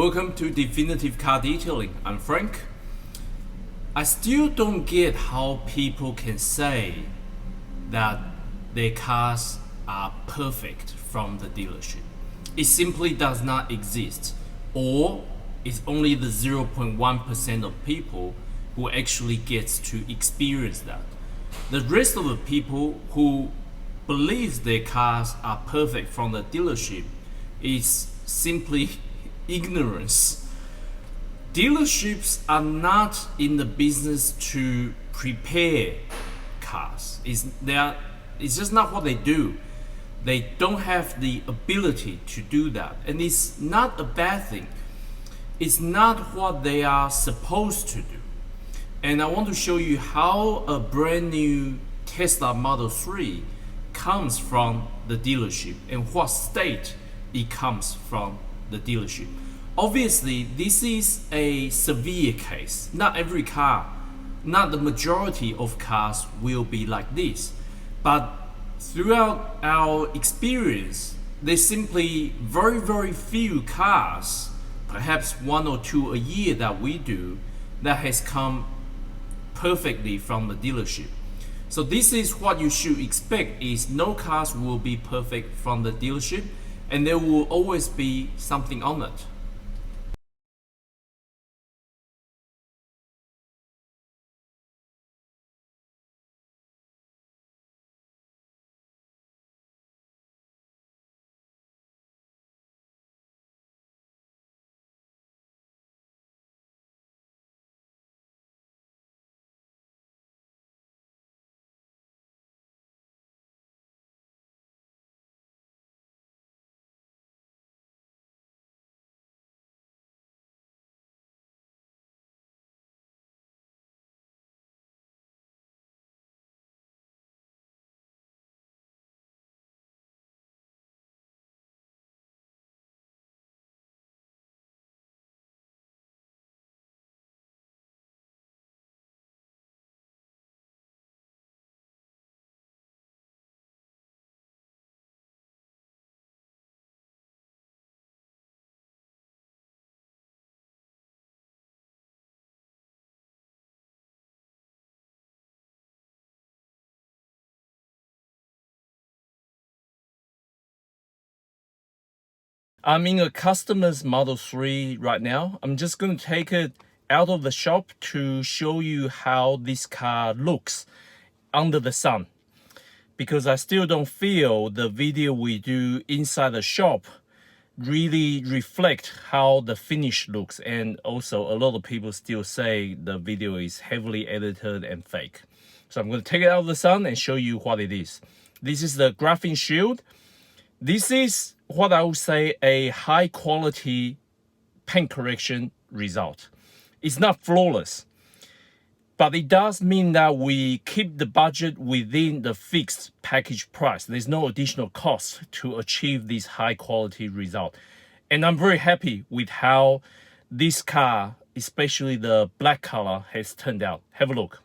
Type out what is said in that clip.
Welcome to Definitive Car Detailing. I'm Frank. I still don't get how people can say that their cars are perfect from the dealership. It simply does not exist, or it's only the 0.1% of people who actually gets to experience that. The rest of the people who believe their cars are perfect from the dealership is simply ignorance. Dealerships are not in the business to prepare cars. It's just not what they do. They don't have the ability to do that, and it's not a bad thing. It's not what they are supposed to do. And I want to show you how a brand new Tesla Model 3 comes from the dealership and what state it comes from the dealership. Obviously, this is a severe case. Not every car, not the majority of cars will be like this. But throughout our experience, there's simply very few cars, perhaps one or two a year that we do, that has come perfectly from the dealership. So this is what you should expect, is no cars will be perfect from the dealership, and there will always be something on it. I'm in a customer's Model 3 right now. I'm just going to take it out of the shop to show you how this car looks under the sun, because I still don't feel the video we do inside the shop really reflect how the finish looks, and also a lot of people still say the video is heavily edited and fake. So I'm going to take it out of the sun and show you what it is. This is the Graphene Shield. This is what I would say a high quality paint correction result. It's not flawless, but it does mean that we keep the budget within the fixed package price. There's no additional cost to achieve this high quality result. And I'm very happy with how this car, especially the black color, has turned out. Have a look.